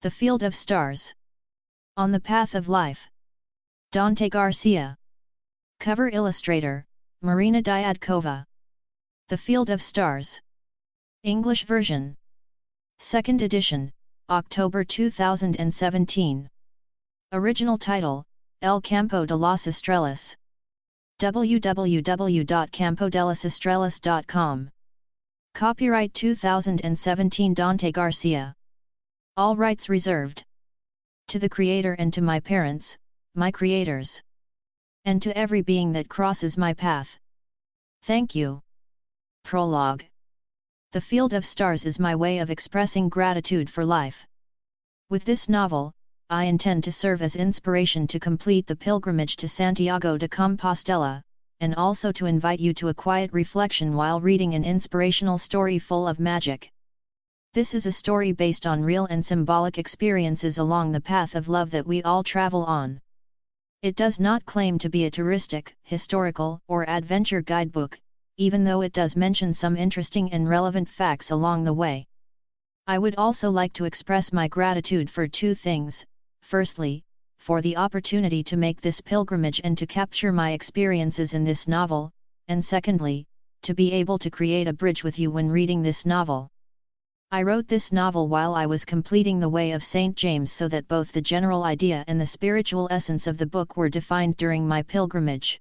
The Field of Stars. On the Path of Life. Dante Garcia. Cover illustrator, Marina Dyadkova. The Field of Stars. English version. 2nd edition, October 2017. Original title, El Campo de las Estrellas. www.campodelasustrellas.com. Copyright 2017 Dante Garcia. All rights reserved. To the Creator and to my parents, my creators. And to every being that crosses my path. Thank you. Prologue. The Field of Stars is my way of expressing gratitude for life. With this novel, I intend to serve as inspiration to complete the pilgrimage to Santiago de Compostela, and also to invite you to a quiet reflection while reading an inspirational story full of magic. This is a story based on real and symbolic experiences along the path of love that we all travel on. It does not claim to be a touristic, historical, or adventure guidebook, even though it does mention some interesting and relevant facts along the way. I would also like to express my gratitude for two things: firstly, for the opportunity to make this pilgrimage and to capture my experiences in this novel, and secondly, to be able to create a bridge with you when reading this novel. I wrote this novel while I was completing the Way of St. James so that both the general idea and the spiritual essence of the book were defined during my pilgrimage.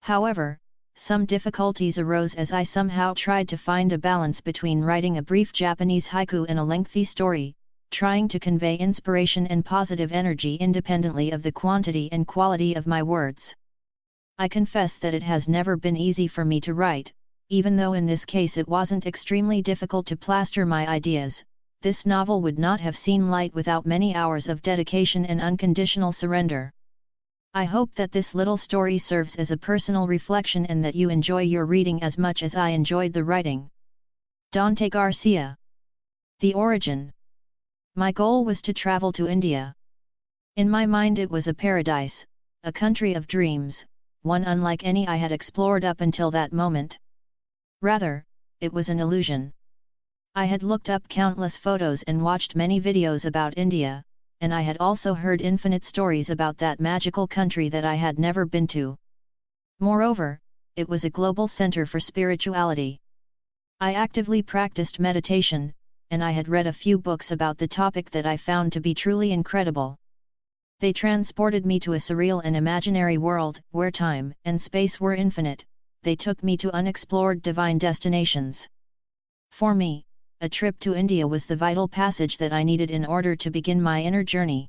However, some difficulties arose as I somehow tried to find a balance between writing a brief Japanese haiku and a lengthy story, trying to convey inspiration and positive energy independently of the quantity and quality of my words. I confess that it has never been easy for me to write, even though in this case it wasn't extremely difficult to plaster my ideas. This novel would not have seen light without many hours of dedication and unconditional surrender. I hope that this little story serves as a personal reflection and that you enjoy your reading as much as I enjoyed the writing. Dante Garcia. The origin. My goal was to travel to India. In my mind it was a paradise, a country of dreams, one unlike any I had explored up until that moment. Rather, it was an illusion. I had looked up countless photos and watched many videos about India, and I had also heard infinite stories about that magical country that I had never been to. Moreover, it was a global center for spirituality. I actively practiced meditation, and I had read a few books about the topic that I found to be truly incredible. They transported me to a surreal and imaginary world, where time and space were infinite. They took me to unexplored divine destinations. For me, a trip to India was the vital passage that I needed in order to begin my inner journey.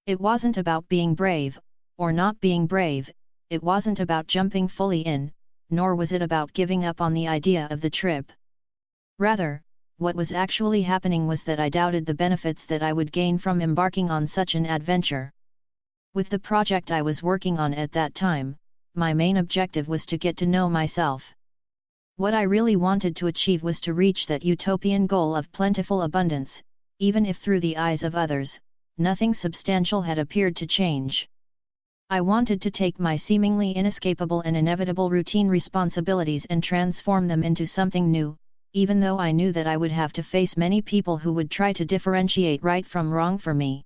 It wasn't about being brave, or not being brave, it wasn't about jumping fully in, nor was it about giving up on the idea of the trip. Rather, what was actually happening was that I doubted the benefits that I would gain from embarking on such an adventure. With the project I was working on at that time, my main objective was to get to know myself. What I really wanted to achieve was to reach that utopian goal of plentiful abundance, even if through the eyes of others, nothing substantial had appeared to change. I wanted to take my seemingly inescapable and inevitable routine responsibilities and transform them into something new, even though I knew that I would have to face many people who would try to differentiate right from wrong for me.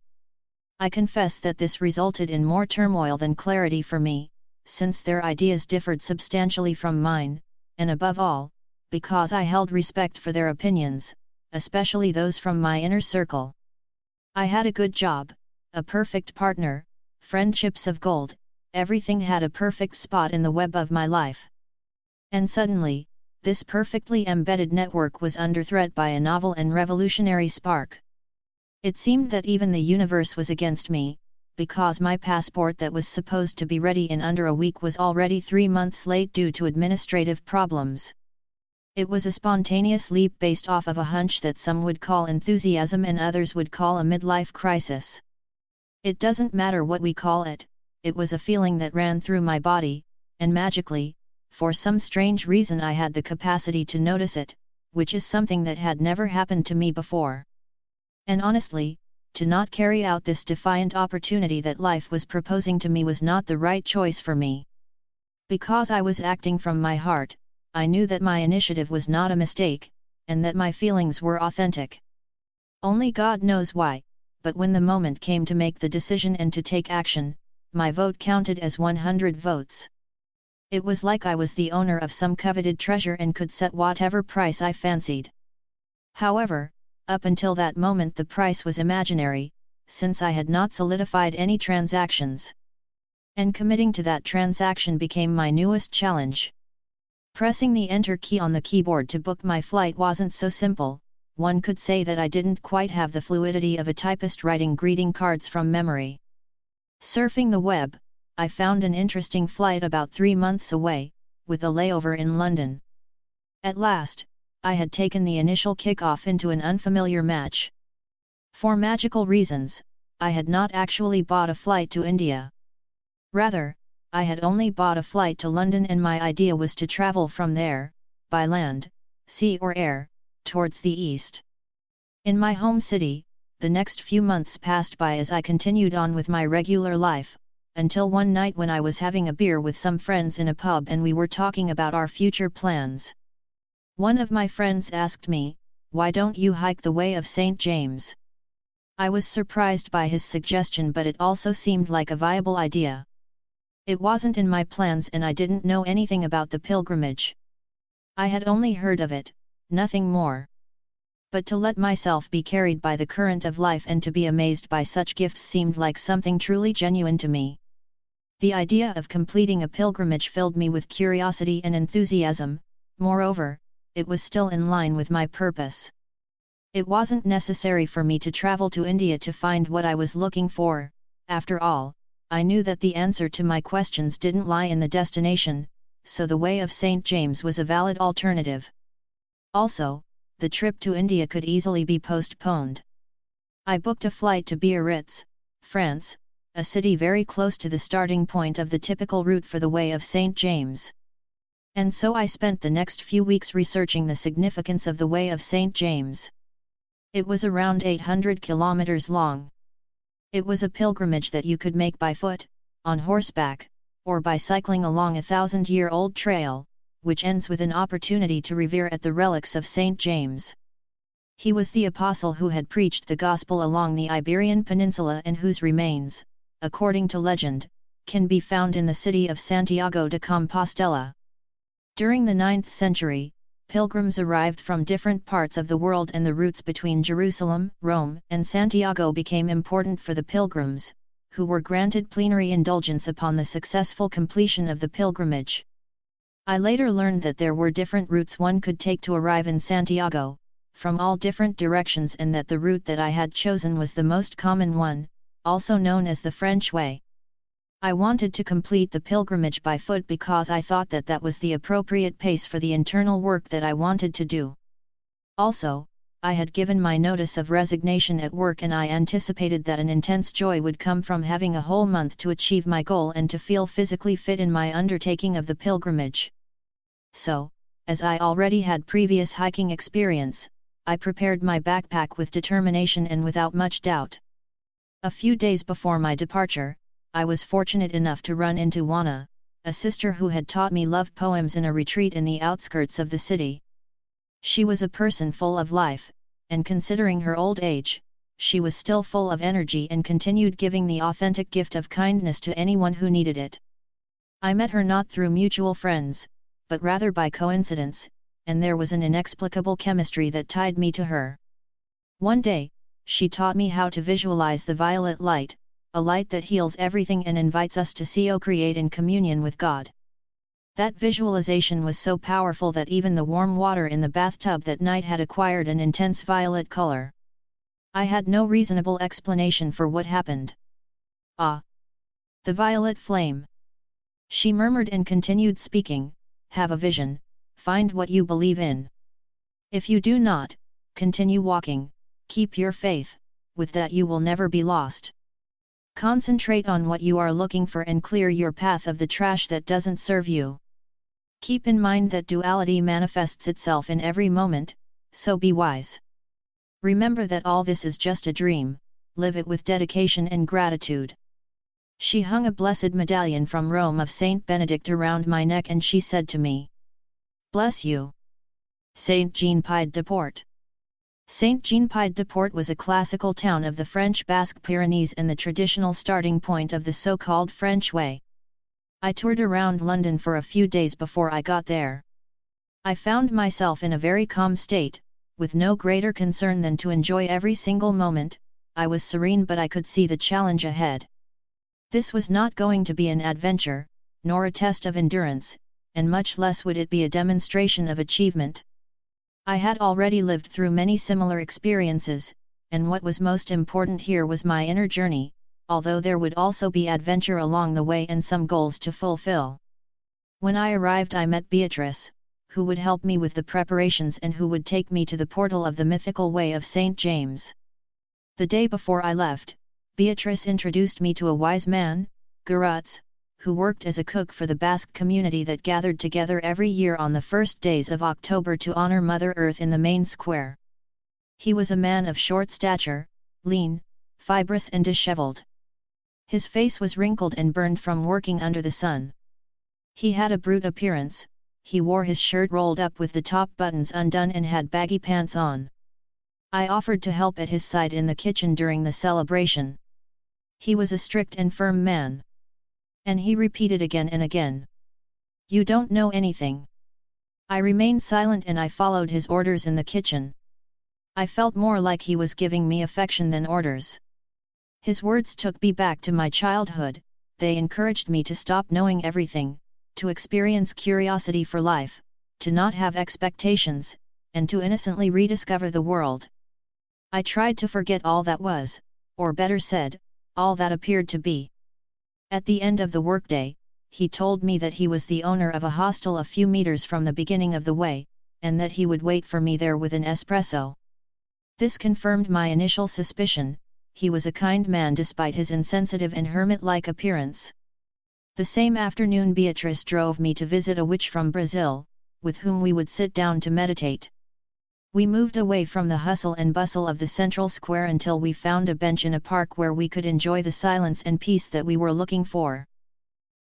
I confess that this resulted in more turmoil than clarity for me, since their ideas differed substantially from mine, and above all, because I held respect for their opinions, especially those from my inner circle. I had a good job, a perfect partner, friendships of gold, everything had a perfect spot in the web of my life. And suddenly, this perfectly embedded network was under threat by a novel and revolutionary spark. It seemed that even the universe was against me, because my passport that was supposed to be ready in under a week was already 3 months late due to administrative problems. It was a spontaneous leap based off of a hunch that some would call enthusiasm and others would call a midlife crisis. It doesn't matter what we call it, it was a feeling that ran through my body, and magically, for some strange reason I had the capacity to notice it, which is something that had never happened to me before. And honestly, to not carry out this defiant opportunity that life was proposing to me was not the right choice for me. Because I was acting from my heart, I knew that my initiative was not a mistake, and that my feelings were authentic. Only God knows why, but when the moment came to make the decision and to take action, my vote counted as 100 votes. It was like I was the owner of some coveted treasure and could set whatever price I fancied. However, up until that moment the price was imaginary, since I had not solidified any transactions. And committing to that transaction became my newest challenge. Pressing the enter key on the keyboard to book my flight wasn't so simple. One could say that I didn't quite have the fluidity of a typist writing greeting cards from memory. Surfing the web, I found an interesting flight about 3 months away, with a layover in London. At last, I had taken the initial kick-off into an unfamiliar match. For magical reasons, I had not actually bought a flight to India. Rather, I had only bought a flight to London, and my idea was to travel from there, by land, sea or air, towards the east. In my home city, the next few months passed by as I continued on with my regular life, until one night when I was having a beer with some friends in a pub and we were talking about our future plans. One of my friends asked me, "Why don't you hike the Way of St. James?" I was surprised by his suggestion, but it also seemed like a viable idea. It wasn't in my plans and I didn't know anything about the pilgrimage. I had only heard of it, nothing more. But to let myself be carried by the current of life and to be amazed by such gifts seemed like something truly genuine to me. The idea of completing a pilgrimage filled me with curiosity and enthusiasm. Moreover, it was still in line with my purpose. It wasn't necessary for me to travel to India to find what I was looking for. After all, I knew that the answer to my questions didn't lie in the destination, so the Way of St. James was a valid alternative. Also, the trip to India could easily be postponed. I booked a flight to Biarritz, France, a city very close to the starting point of the typical route for the Way of St. James. And so I spent the next few weeks researching the significance of the Way of St. James. It was around 800 kilometers long. It was a pilgrimage that you could make by foot, on horseback, or by cycling along a 1,000-year-old trail, which ends with an opportunity to revere at the relics of St. James. He was the apostle who had preached the gospel along the Iberian Peninsula and whose remains, according to legend, can be found in the city of Santiago de Compostela. During the 9th century, pilgrims arrived from different parts of the world and the routes between Jerusalem, Rome, and Santiago became important for the pilgrims, who were granted plenary indulgence upon the successful completion of the pilgrimage. I later learned that there were different routes one could take to arrive in Santiago, from all different directions, and that the route that I had chosen was the most common one, also known as the French Way. I wanted to complete the pilgrimage by foot because I thought that that was the appropriate pace for the internal work that I wanted to do. Also, I had given my notice of resignation at work and I anticipated that an intense joy would come from having a whole month to achieve my goal and to feel physically fit in my undertaking of the pilgrimage. So, as I already had previous hiking experience, I prepared my backpack with determination and without much doubt. A few days before my departure, I was fortunate enough to run into Juana, a sister who had taught me love poems in a retreat in the outskirts of the city. She was a person full of life, and considering her old age, she was still full of energy and continued giving the authentic gift of kindness to anyone who needed it. I met her not through mutual friends, but rather by coincidence, and there was an inexplicable chemistry that tied me to her. One day, she taught me how to visualize the violet light, a light that heals everything and invites us to co-create in communion with God. That visualization was so powerful that even the warm water in the bathtub that night had acquired an intense violet color. I had no reasonable explanation for what happened. "Ah! The violet flame!" She murmured and continued speaking, "Have a vision, find what you believe in. If you do not, continue walking, keep your faith, with that you will never be lost. Concentrate on what you are looking for and clear your path of the trash that doesn't serve you. Keep in mind that duality manifests itself in every moment, so be wise. Remember that all this is just a dream, live it with dedication and gratitude." She hung a blessed medallion from Rome of Saint Benedict around my neck and she said to me, "Bless you. Saint Jean Pied de Port." Saint-Jean-Pied-de-Port was a classical town of the French Basque Pyrenees and the traditional starting point of the so-called French Way. I toured around London for a few days before I got there. I found myself in a very calm state, with no greater concern than to enjoy every single moment. I was serene, but I could see the challenge ahead. This was not going to be an adventure, nor a test of endurance, and much less would it be a demonstration of achievement. I had already lived through many similar experiences, and what was most important here was my inner journey, although there would also be adventure along the way and some goals to fulfill. When I arrived, I met Beatrice, who would help me with the preparations and who would take me to the portal of the mythical Way of St. James. The day before I left, Beatrice introduced me to a wise man, Gurutz, who worked as a cook for the Basque community that gathered together every year on the first days of October to honor Mother Earth in the main square. He was a man of short stature, lean, fibrous and disheveled. His face was wrinkled and burned from working under the sun. He had a brute appearance. He wore his shirt rolled up with the top buttons undone and had baggy pants on. I offered to help at his side in the kitchen during the celebration. He was a strict and firm man. And he repeated again and again, "You don't know anything." I remained silent and I followed his orders in the kitchen. I felt more like he was giving me affection than orders. His words took me back to my childhood. They encouraged me to stop knowing everything, to experience curiosity for life, to not have expectations, and to innocently rediscover the world. I tried to forget all that was, or better said, all that appeared to be. At the end of the workday, he told me that he was the owner of a hostel a few meters from the beginning of the way, and that he would wait for me there with an espresso. This confirmed my initial suspicion. He was a kind man despite his insensitive and hermit-like appearance. The same afternoon Beatrice drove me to visit a witch from Brazil, with whom we would sit down to meditate. We moved away from the hustle and bustle of the central square until we found a bench in a park where we could enjoy the silence and peace that we were looking for.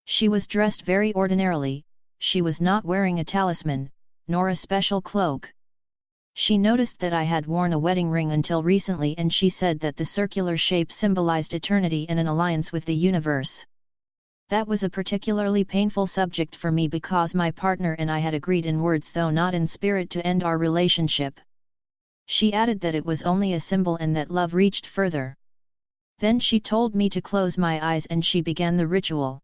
She was dressed very ordinarily. She was not wearing a talisman, nor a special cloak. She noticed that I had worn a wedding ring until recently, and she said that the circular shape symbolized eternity and an alliance with the universe. That was a particularly painful subject for me because my partner and I had agreed in words though not in spirit to end our relationship. She added that it was only a symbol and that love reached further. Then she told me to close my eyes and she began the ritual.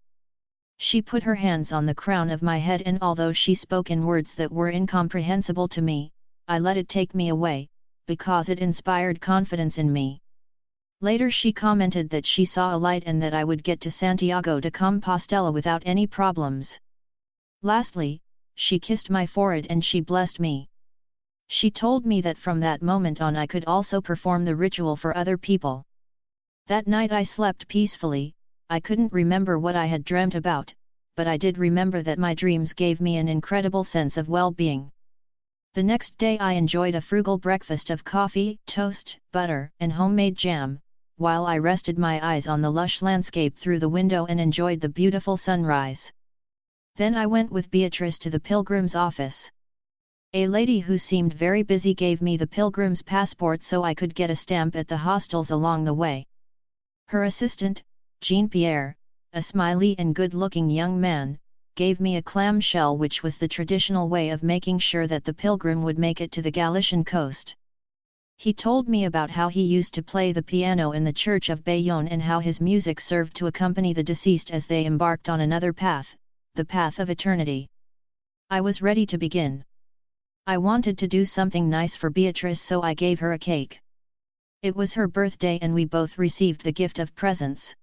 She put her hands on the crown of my head and although she spoke in words that were incomprehensible to me, I let it take me away, because it inspired confidence in me. Later she commented that she saw a light and that I would get to Santiago de Compostela without any problems. Lastly, she kissed my forehead and she blessed me. She told me that from that moment on I could also perform the ritual for other people. That night I slept peacefully. I couldn't remember what I had dreamt about, but I did remember that my dreams gave me an incredible sense of well-being. The next day I enjoyed a frugal breakfast of coffee, toast, butter, and homemade jam, while I rested my eyes on the lush landscape through the window and enjoyed the beautiful sunrise. Then I went with Beatrice to the pilgrim's office. A lady who seemed very busy gave me the pilgrim's passport so I could get a stamp at the hostels along the way. Her assistant, Jean-Pierre, a smiley and good-looking young man, gave me a clamshell, which was the traditional way of making sure that the pilgrim would make it to the Galician coast. He told me about how he used to play the piano in the church of Bayonne and how his music served to accompany the deceased as they embarked on another path, the path of eternity. I was ready to begin. I wanted to do something nice for Beatrice, so I gave her a cake. It was her birthday and we both received the gift of presents.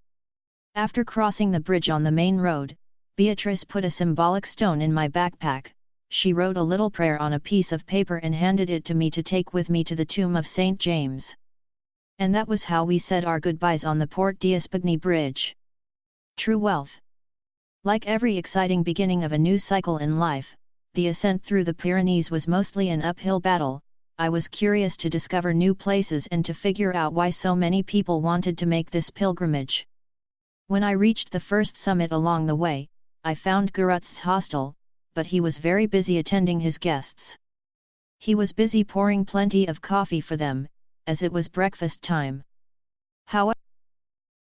After crossing the bridge on the main road, Beatrice put a symbolic stone in my backpack. She wrote a little prayer on a piece of paper and handed it to me to take with me to the tomb of St. James. And that was how we said our goodbyes on the Port d'Espagny bridge. True wealth. Like every exciting beginning of a new cycle in life, the ascent through the Pyrenees was mostly an uphill battle. I was curious to discover new places and to figure out why so many people wanted to make this pilgrimage. When I reached the first summit along the way, I found Gurutz's hostel, but he was very busy attending his guests. He was busy pouring plenty of coffee for them, as it was breakfast time. However,